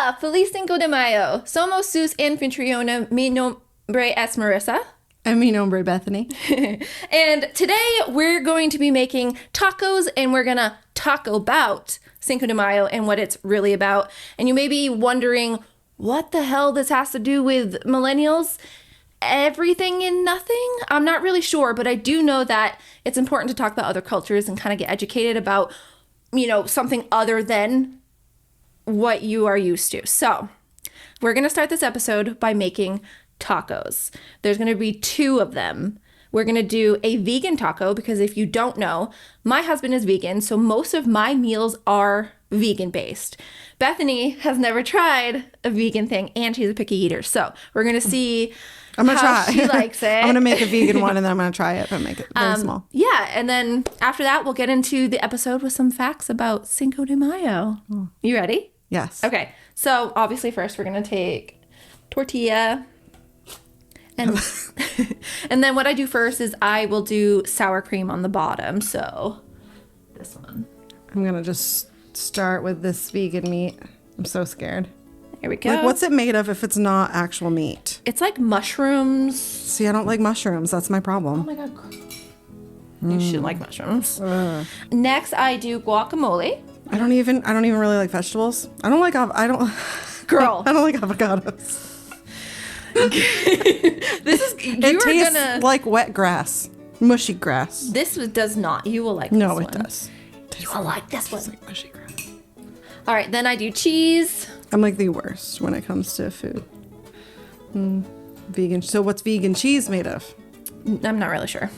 Hola, feliz Cinco de Mayo. Somos sus anfitriona. Mi nombre es Marissa. And mi nombre Bethany. And today we're going to be making tacos, and we're going to talk about Cinco de Mayo and what it's really about. And you may be wondering what the hell this has to do with millennials. Everything and nothing? I'm not really sure, but I do know that it's important to talk about other cultures and kind of get educated about, something other than what you are used to. So we're going to start this episode by making tacos. There's going to be 2 of them. We're going to do a vegan taco because if you don't know, my husband is vegan, so most of my meals are vegan based. Bethany has never tried a vegan thing and she's a picky eater. So we're going to see how she likes it. I'm going to make a vegan one and then I'm going to try it, but make it very small. Yeah, and then after that, we'll get into the episode with some facts about Cinco de Mayo. You ready? Yes. Okay, so obviously first we're going to take tortilla. And and then what I do first is I will do sour cream on the bottom. So this one. I'm going to just start with this vegan meat. I'm so scared. Here we go. Like, what's it made of if it's not actual meat? It's like mushrooms. See, I don't like mushrooms. That's my problem. Oh my God. You should like mushrooms. Next, I do guacamole. I don't even really like vegetables. I don't like Girl. I don't like avocados. It tastes like wet grass, mushy grass. This does not. You will like No, this it one. does. You will like this one. It's like mushy grass. All right, then I do cheese. I'm like the worst when it comes to food. Vegan. So what's vegan cheese made of? I'm not really sure.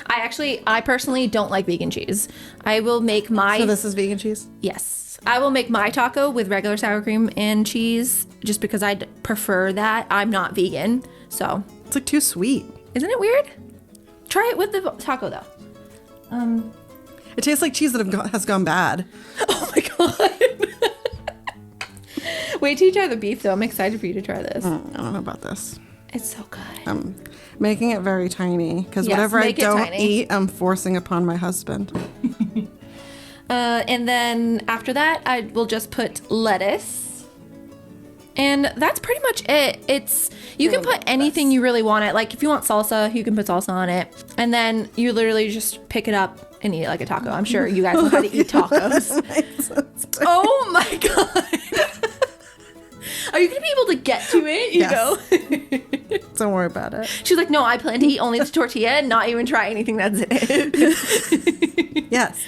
I personally don't like vegan cheese. I will make my... So this is vegan cheese? Yes. I will make my taco with regular sour cream and cheese just because I prefer that. I'm not vegan, so... It's like too sweet. Isn't it weird? Try it with the taco, though. It tastes like cheese that has gone bad. Oh my God. Wait till you try the beef, though. I'm excited for you to try this. I don't know about this. It's so good. I'm making it very tiny because Yes, whatever I make it don't tiny. eat, I'm forcing upon my husband. And then after that, I will just put lettuce. And that's pretty much it. You can put anything you really want it. Like if you want salsa, you can put salsa on it. And then you literally just pick it up and eat it like a taco. I'm sure you guys know how to eat tacos. Oh my God. Are you going to be able to get to it? You Yes. Don't worry about it. She's like, no, I plan to eat only the tortilla and not even try anything that's in it. Yes.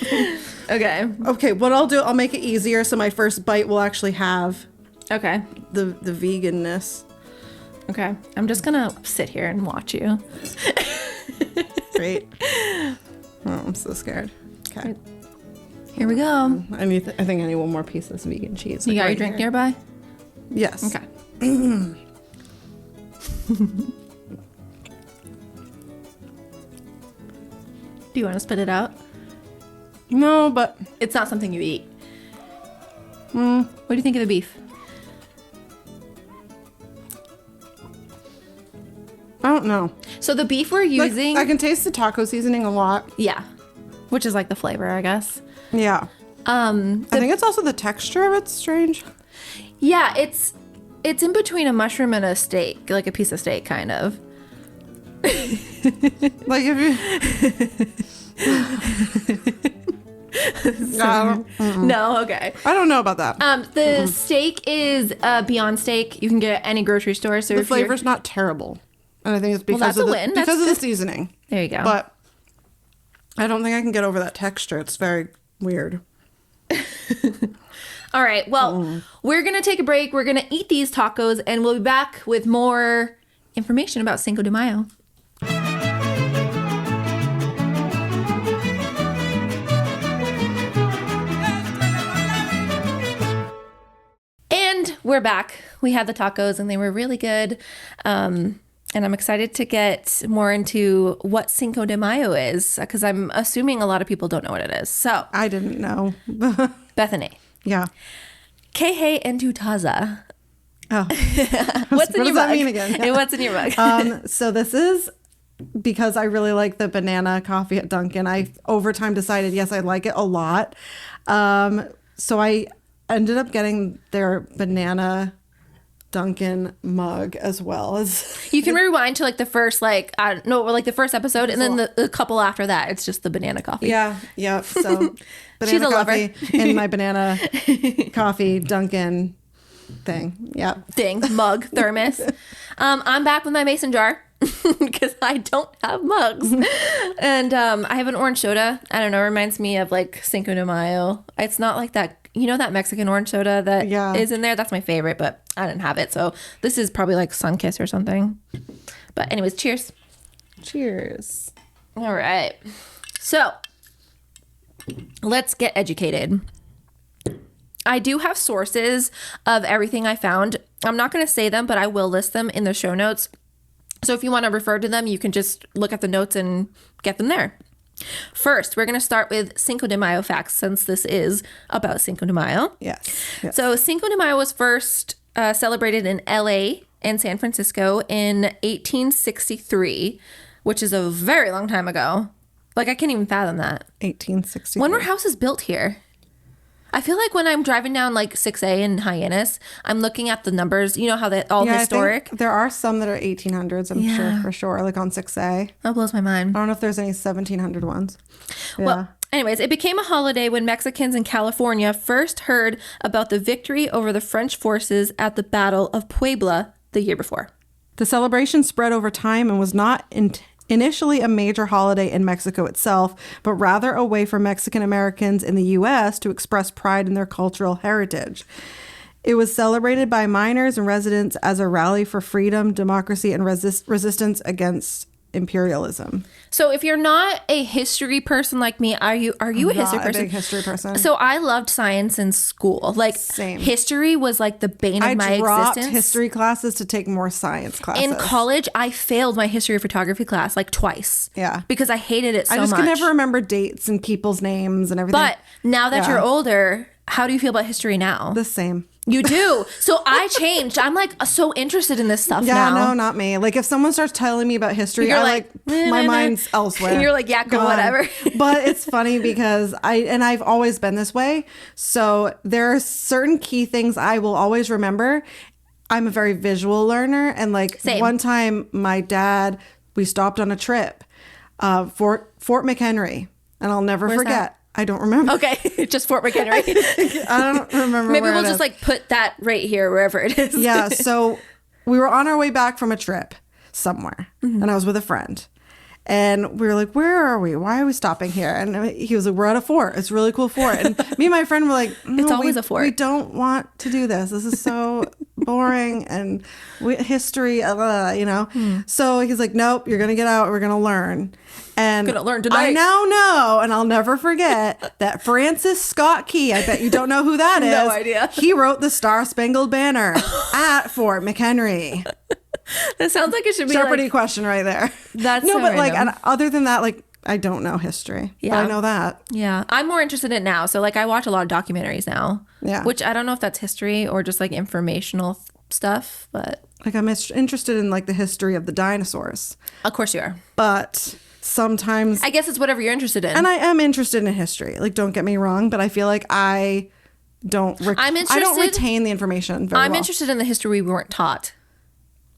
Okay, what I'll do, I'll make it easier so my first bite will actually have Okay. the veganness. Okay. I'm just going to sit here and watch you. Great. Oh, I'm so scared. Okay. Here we go. I think I need one more piece of this vegan cheese. You like, got your right drink here. nearby? Yes. Okay. Do you want to spit it out? No, but It's not something you eat. What do you think of the beef? I don't know. So the beef we're Like, using... I can taste the taco seasoning a lot. Yeah. Which is like the flavor, I guess. Yeah. I think it's also the texture of it's strange. Yeah, it's in between a mushroom and a steak, like a piece of steak, kind of. Like if you... No, okay. I don't know about that. The steak is Beyond Steak. You can get it at any grocery store. So The if you're- flavor's not terrible. And I think it's because that's of a the, win. because That's of the good. seasoning. There you go. But I don't think I can get over that texture. It's very weird. All right. Well, we're going to take a break. We're going to eat these tacos, and we'll be back with more information about Cinco de Mayo. And we're back. We had the tacos, and they were really good. And I'm excited to get more into what Cinco de Mayo is, because I'm assuming a lot of people don't know what it is. So, I didn't know. Bethany. Yeah. Que hey en tu taza. Oh. What's in What your does that mug? mean again? And what's in your mug? So this is because I really like the banana coffee at Dunkin'. I over time decided, yes, I like it a lot. So I ended up getting their banana Dunkin' mug as well as You can rewind to like the first like I don't know, like the first episode, and then the couple after that, it's just the banana coffee. yeah. So banana She's a coffee lover. in my banana coffee Dunkin' thing. Yeah. Thing, mug, thermos. I'm back with my mason jar because I don't have mugs. And I have an orange soda. I don't know, it reminds me of like Cinco de Mayo. It's not like that, you know, that Mexican orange soda that is in there? That's my favorite, but I didn't have it. So this is probably like Sunkist or something. But anyways, cheers. Cheers. All right. So let's get educated. I do have sources of everything I found. I'm not going to say them, but I will list them in the show notes. So if you want to refer to them, you can just look at the notes and get them there. First, we're going to start with Cinco de Mayo facts, since this is about Cinco de Mayo. Yes. So Cinco de Mayo was first celebrated in LA and San Francisco in 1863, which is a very long time ago. Like, I can't even fathom that. 1860. When were houses built here? I feel like when I'm driving down like 6A in Hyannis, I'm looking at the numbers. You know how they're all historic? I think there are some that are 1800s, I'm sure, for sure, like on 6A. That blows my mind. I don't know if there's any 1700 ones. Yeah. Well, anyways, it became a holiday when Mexicans in California first heard about the victory over the French forces at the Battle of Puebla the year before. The celebration spread over time and was not initially a major holiday in Mexico itself, but rather a way for Mexican Americans in the U.S. to express pride in their cultural heritage. It was celebrated by miners and residents as a rally for freedom, democracy, and resistance against imperialism. So if you're not a history person like me, are you a history person? A big history person. So I loved science in school. Like, Same. History was like the bane of my I dropped existence. history classes to take more science classes. In college, I failed my history of photography class like twice. Yeah. Because I hated it so much. I just could never remember dates and people's names and everything. But now that you're older, how do you feel about history now? The same. You do. So I changed. I'm like so interested in this stuff now. Yeah, no, not me. Like if someone starts telling me about history, You're I like, my mind's elsewhere. And you're like, yeah, go Gone. whatever. But it's funny because I've always been this way. So there are certain key things I will always remember. I'm a very visual learner. And like Same. One time my dad, we stopped on a trip, Fort McHenry, and I'll never forget. that? I don't remember. Okay, just Fort McHenry. I don't remember. Maybe where we'll it just is. like put that right here, wherever it is. Yeah. So we were on our way back from a trip somewhere, and I was with a friend. And we were like, where are we? Why are we stopping here? And he was like, we're at a fort. It's a really cool fort. And me and my friend were like, no, It's always a fort. We don't want to do this. This is so boring. And history, you know? So he's like, nope, you're going to get out. We're going to learn. And Gonna learn tonight. I now know, and I'll never forget, that Francis Scott Key, I bet you don't know who that is. No idea. He wrote the Star Spangled Banner at Fort McHenry. That sounds like it should be Jeopardy like, question right there. That's no, so but like, random. and other than that, like, I don't know history. Yeah. But I know that. Yeah, I'm more interested in it now. So like I watch a lot of documentaries now. Yeah. Which I don't know if that's history or just like informational stuff, but Like, I'm interested in like the history of the dinosaurs, of course you are. but sometimes, I guess it's whatever you're interested in. and I am interested in history. Like, don't get me wrong, but I feel like I don't. I'm I don't interested- retain the information very I'm well. interested in the history we weren't taught,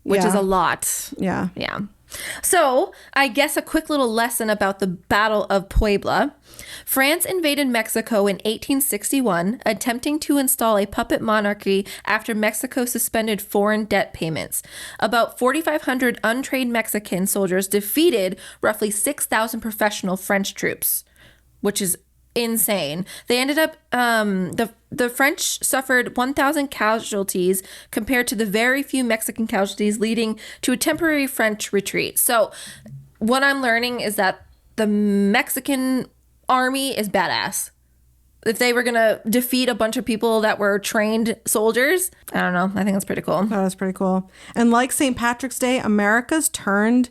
which Yeah. is a lot. Yeah. Yeah. So, I guess a quick little lesson about the Battle of Puebla. France invaded Mexico in 1861, attempting to install a puppet monarchy after Mexico suspended foreign debt payments. About 4,500 untrained Mexican soldiers defeated roughly 6,000 professional French troops, which is insane. They ended up the French suffered 1,000 casualties compared to the very few Mexican casualties, leading to a temporary French retreat. So what I'm learning is that the Mexican army is badass. If they were gonna defeat a bunch of people that were trained soldiers, I don't know, I think that's pretty cool. That was pretty cool. And like St. Patrick's Day, America's turned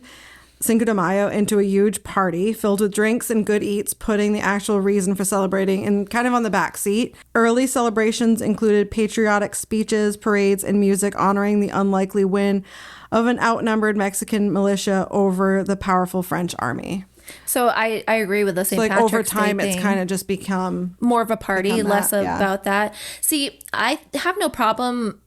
Cinco de Mayo into a huge party filled with drinks and good eats, putting the actual reason for celebrating in kind of on the back seat. Early celebrations included patriotic speeches, parades, and music honoring the unlikely win of an outnumbered Mexican militia over the powerful French army. So I agree with the St. Like Patrick's over Day time, it's thing. kind of just become More of a party, become less that, yeah. about that. See, I have no problem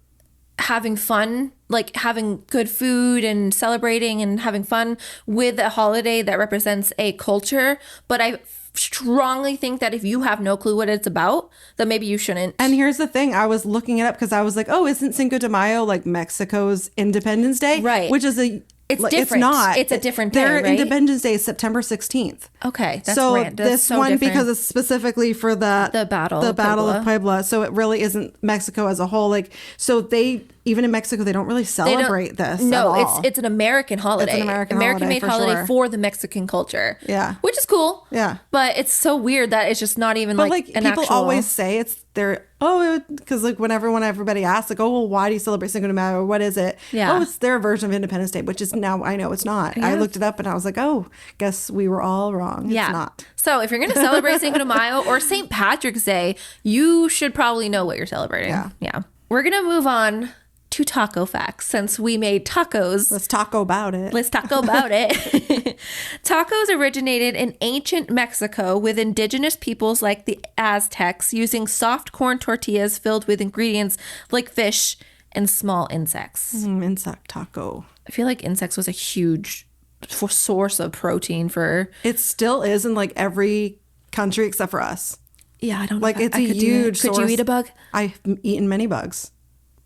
having fun, like having good food and celebrating and having fun with a holiday that represents a culture. But I strongly think that if you have no clue what it's about, then maybe you shouldn't. And here's the thing. I was looking it up because I was like, oh, isn't Cinco de Mayo like Mexico's Independence Day? Right. Which is It's like, different. It's not. It's a different day, Their right? Independence Day is September 16th. Okay, that's so random. That's this so one, different. because it's specifically for the Battle of of Puebla. So it really isn't Mexico as a whole. Like, so they, even in Mexico, they don't really celebrate this. No, at all. it's an American holiday. It's an American holiday, made for holiday sure. for the Mexican culture. Yeah. Which is cool. Yeah. But it's so weird that it's just not even But like like an people actual... always say it's their because like whenever everybody asks like, oh well, why do you celebrate Cinco de Mayo or what is it? Yeah. Oh, it's their version of Independence Day, which is now I know it's not. I looked it up and I was like, oh, guess we were all wrong. Yeah. It's not. So if you're going to celebrate Cinco de Mayo or St. Patrick's Day, you should probably know what you're celebrating. Yeah. We're going to move on to taco facts since we made tacos. Let's talk about it. Let's talk about it. Tacos originated in ancient Mexico with indigenous peoples like the Aztecs using soft corn tortillas filled with ingredients like fish and small insects. Insect taco. I feel like insects was a huge source of protein for... It still is in like every country except for us. Yeah, I don't know. Like if it's I a could do huge that. Could source. you eat a bug? I've eaten many bugs.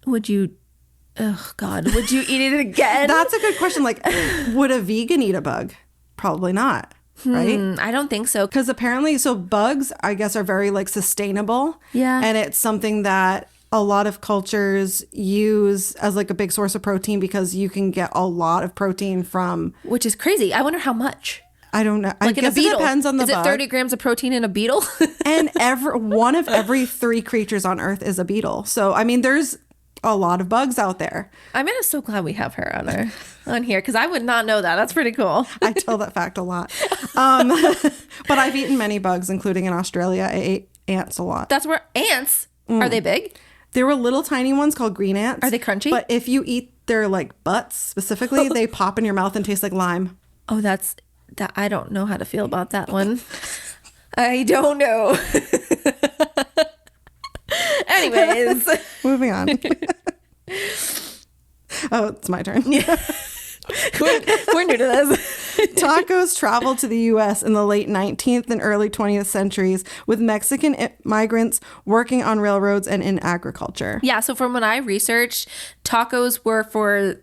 Would you... Oh, God. Would you eat it again? That's a good question. Like, would a vegan eat a bug? Probably not. Right? I don't think so. Because apparently, so bugs, I guess, are very like sustainable. Yeah. And it's something that a lot of cultures use as like a big source of protein because you can get a lot of protein from. Which is crazy. I wonder how much. I don't know. I Like in a guess it beetle. depends on the Is bug. it 30 grams of protein in a beetle? And one of every 3 creatures on Earth is a beetle. So, I mean, there's a lot of bugs out there. I'm so glad we have her on here because I would not know that. That's pretty cool. I tell that fact a lot. But I've eaten many bugs, including in Australia. I ate ants a lot. That's where ants, are they big? There were little tiny ones called green ants. Are they crunchy? But if you eat their like butts specifically, they pop in your mouth and taste like lime. Oh, that. I don't know how to feel about that one. I don't know. Anyways. Moving on. Oh, it's my turn. Yeah. We're new to this. Tacos traveled to the U.S. in the late 19th and early 20th centuries with Mexican migrants working on railroads and in agriculture. Yeah, so from what I researched, tacos were for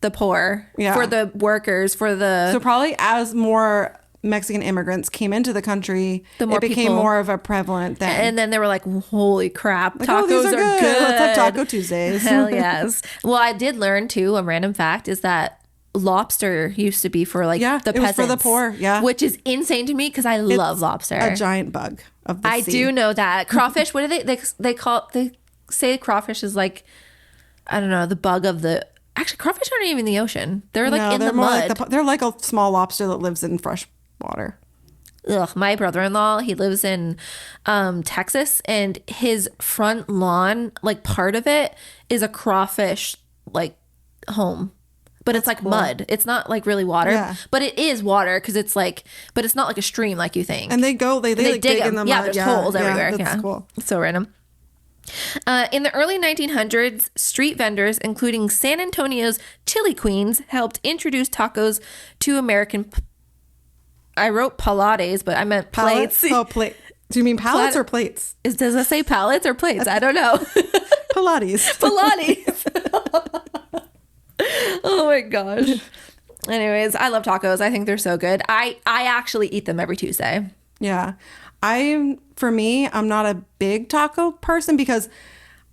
the poor, for the workers, for the... So probably as more Mexican immigrants came into the country, the more it became people, more of a prevalent thing. And then they were like, holy crap, like, tacos these are good. Let's have Taco Tuesdays. Hell yes. Well, I did learn too, a random fact is that lobster used to be for like the peasants. It was for the poor, which is insane to me because I love lobster. A giant bug of the sea. I do know that. Crawfish, what do they say crawfish is like, I don't know, the bug of the... Actually, crawfish aren't even in the ocean. They're like in the mud. They're like a small lobster that lives in fresh water. Ugh, my brother-in-law, he lives in Texas, and his front lawn, like part of it is a crawfish like home. But it's like cool. Mud. It's not like really water, but it is water because it's like, but it's not like a stream like you think. And they like dig in the mud. Yeah, there's holes everywhere. That's cool. It's so random. In the early 1900s, street vendors, including San Antonio's Chili Queens, helped introduce tacos to American. I wrote palates, but I meant plates. Oh, plate. Do you mean pallets or plates? Does it say pallets or plates? I don't know. Pilates. Pilates. Oh my gosh. Anyways, I love tacos. I think they're so good. I actually eat them every Tuesday. Yeah. For me, I'm not a big taco person because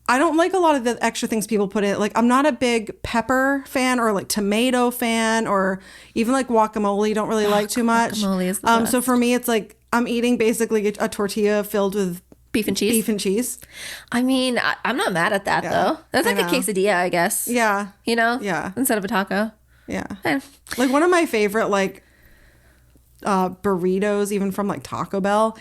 I don't like a lot of the extra things people put in. Like, I'm not a big pepper fan or like tomato fan or even like guacamole. Don't really like too much. Guacamole is the best. So for me, it's like I'm eating basically a tortilla filled with beef and cheese. I mean, I'm not mad at that though. That's like a quesadilla, I guess. Yeah. You know? Yeah. Instead of a taco. Yeah. Like one of my favorite like burritos, even from like Taco Bell,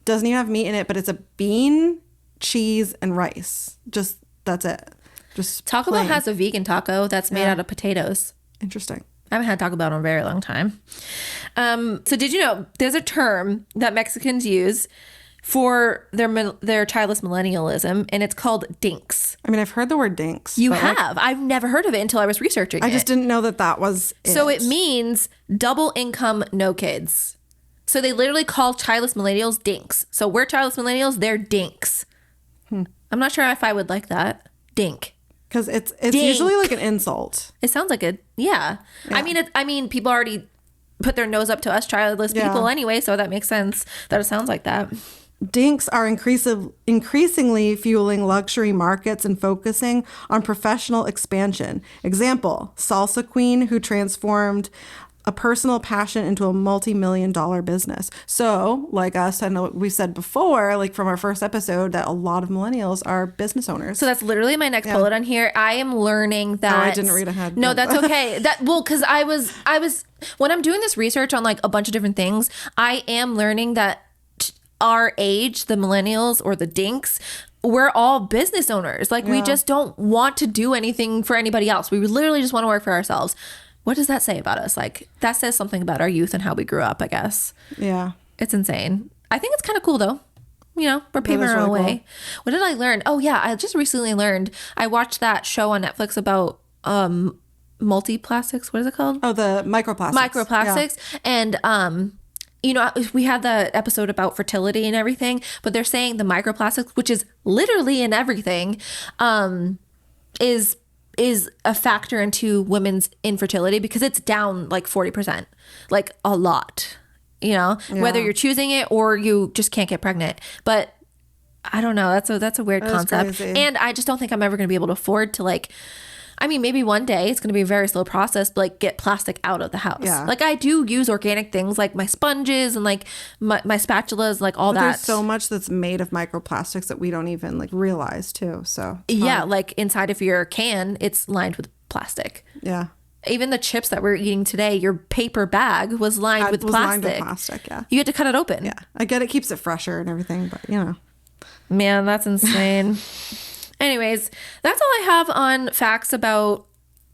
doesn't even have meat in it, but it's a bean, cheese, and rice. Just that's it. Just Taco Bell has a vegan taco that's made out of potatoes. Interesting. I haven't had Taco Bell in a very long time. So did you know there's a term that Mexicans use for their childless millennialism, and it's called dinks. I mean, I've heard the word dinks. You have? I've never heard of it until I was researching it. I just didn't know that was it. So it means double income, no kids. So they literally call childless millennials dinks. So we're childless millennials, they're dinks. I'm not sure if I would like that. Dink. Because it's usually like an insult. It sounds like it. Yeah. I mean, people already put their nose up to us childless people anyway, so that makes sense that it sounds like that. Dinks are increasingly fueling luxury markets and focusing on professional expansion. Example, salsa queen who transformed a personal passion into a multi-million-dollar business. So, like us, I know we said before, like from our first episode, that a lot of millennials are business owners. So that's literally my next bullet on here. I am learning that. Oh, I didn't read ahead. No, that's okay. Because I was when I'm doing this research on like a bunch of different things, I am learning that our age, the millennials or the dinks, we're all business owners. Like we just don't want to do anything for anybody else. We literally just want to work for ourselves. What does that say about us? Like that says something about our youth and how we grew up, I guess. Yeah. It's insane. I think it's kind of cool though. You know, we're paving our own way. What did I learn? Oh yeah, I just recently learned. I watched that show on Netflix about multi-plastics. What is it called? Oh, the microplastics. Microplastics. Yeah. And you know, we had the episode about fertility and everything, but they're saying the microplastics, which is literally in everything, is a factor into women's infertility because it's down like 40%, like a lot, you know, whether you're choosing it or you just can't get pregnant. But I don't know. That's a weird concept. Crazy. And I just don't think I'm ever going to be able to afford to like, I mean, maybe one day it's going to be a very slow process, but like get plastic out of the house. Yeah. Like I do use organic things like my sponges and like my spatulas, like all that. There's so much that's made of microplastics that we don't even like realize too. So yeah, like inside of your can, it's lined with plastic. Yeah. Even the chips that we're eating today, your paper bag was lined with plastic. Lined with plastic, yeah. You had to cut it open. Yeah. I get it keeps it fresher and everything, but you know. Man, that's insane. Anyways, that's all I have on facts about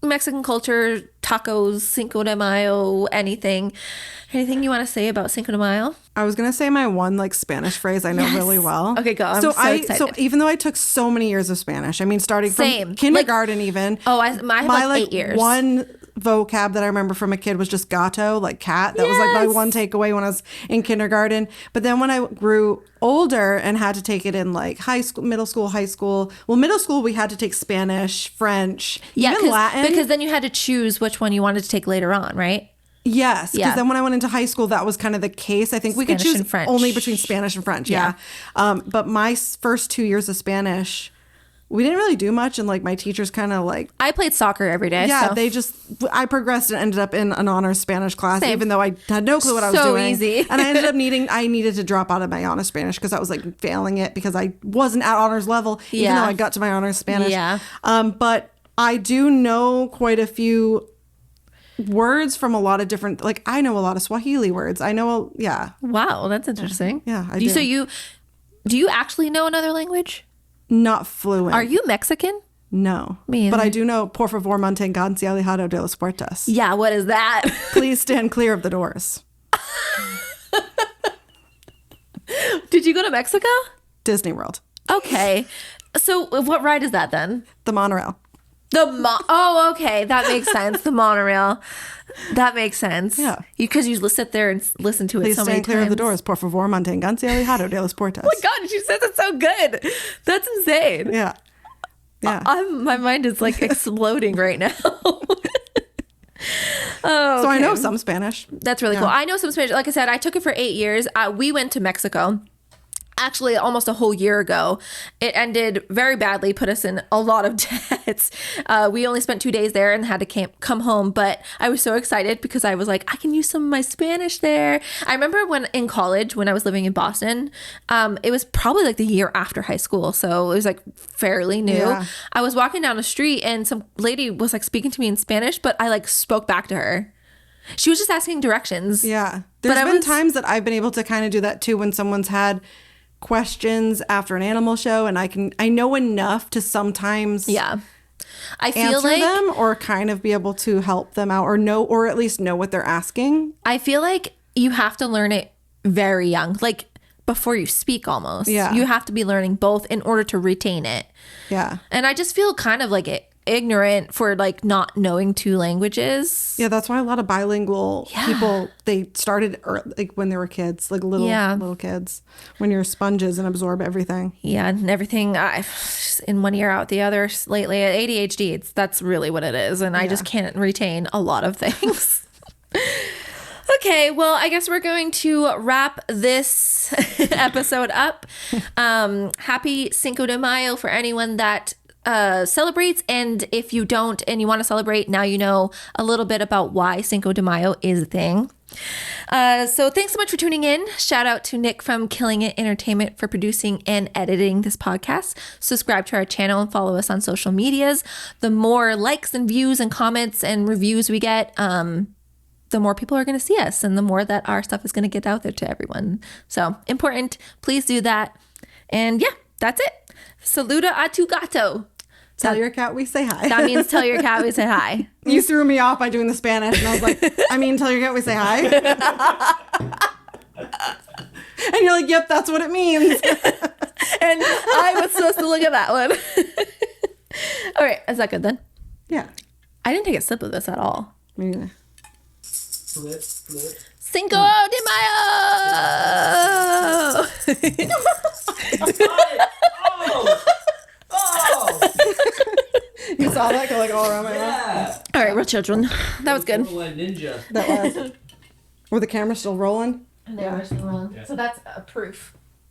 Mexican culture, tacos, Cinco de Mayo, anything. Anything you want to say about Cinco de Mayo? I was going to say my one like Spanish phrase I know really well. Okay, go. I'm so excited. So even though I took so many years of Spanish, I mean, starting from kindergarten even. Oh, I have like 8 years. One vocab that I remember from a kid was just gato, like cat. That was like my one takeaway when I was in kindergarten. But then when I grew older and had to take it in like high school, middle school, high school. Well, middle school we had to take Spanish, French, even Latin. Because then you had to choose which one you wanted to take later on, right? Yes, because then when I went into high school, that was kind of the case. I think we could choose only between Spanish and French. Yeah. But my first 2 years of Spanish, we didn't really do much. And like my teachers kind of like... I played soccer every day. Yeah, so. I progressed and ended up in an honors Spanish class, even though I had no clue what I was doing. So easy. And I ended up needed to drop out of my honors Spanish because I was like failing it because I wasn't at honors level, even though I got to my honors Spanish. Yeah. But I do know quite a few words from a lot of different, like I know a lot of Swahili words. I know, Wow, that's interesting. Yeah, I do. So do you actually know another language? Not fluent. Are you Mexican? No. Me either. But I do know, por favor, manténganse alejado de las puertas. Yeah, what is that? Please stand clear of the doors. Did you go to Mexico? Disney World. Okay. So what ride is that then? The monorail. Oh, okay. That makes sense. The monorail. That makes sense. Yeah. Because you sit there and listen to it Please so many times. Please stand clear of the doors. Por favor, manténganse alejado de las puertas. Oh my God, she says it so good. That's insane. Yeah. Yeah. My mind is like exploding right now. Oh, so I know some Spanish. That's really cool. I know some Spanish. Like I said, I took it for 8 years. We went to Mexico. Actually, almost a whole year ago. It ended very badly, put us in a lot of debts. We only spent 2 days there and had to come home. But I was so excited because I was like, I can use some of my Spanish there. I remember when in college, when I was living in Boston, it was probably like the year after high school. So it was like fairly new. Yeah. I was walking down the street and some lady was like speaking to me in Spanish, but I like spoke back to her. She was just asking directions. Yeah. There's been times that I've been able to kind of do that too when someone's had questions after an animal show and I know enough to sometimes I feel answer like them or kind of be able to help them out or at least know what they're asking. I feel like you have to learn it very young, like before you speak almost. Yeah. You have to be learning both in order to retain it. Yeah. And I just feel kind of like ignorant for like not knowing 2 languages. Yeah, that's why a lot of bilingual people, they started like when they were kids, like little kids, when you're sponges and absorb everything. Yeah, and everything in one ear out the other lately. ADHD, that's really what it is. And I just can't retain a lot of things. Okay, well, I guess we're going to wrap this episode up. Happy Cinco de Mayo for anyone that celebrates, and if you don't and you want to celebrate, now you know a little bit about why Cinco de Mayo is a thing. So thanks so much for tuning in. Shout out to Nick from Killing It Entertainment for producing and editing this podcast. Subscribe to our channel and follow us on social medias. The more likes and views and comments and reviews we get, the more people are going to see us and the more that our stuff is going to get out there to everyone. So important. Please do that. And yeah, that's it. Saluda a tu gato. Tell your cat we say hi. That means tell your cat we say hi. You threw me off by doing the Spanish, and I was like, tell your cat we say hi. And you're like, yep, that's what it means. And I was supposed to look at that one. All right, is that good then? Yeah. I didn't take a sip of this at all. Me neither. Flip. Cinco de Mayo! Oh! You saw that go like all around my mouth? Yeah! All right, real children. That was good. Ninja. That was. Were the camera still rolling? So that's a proof.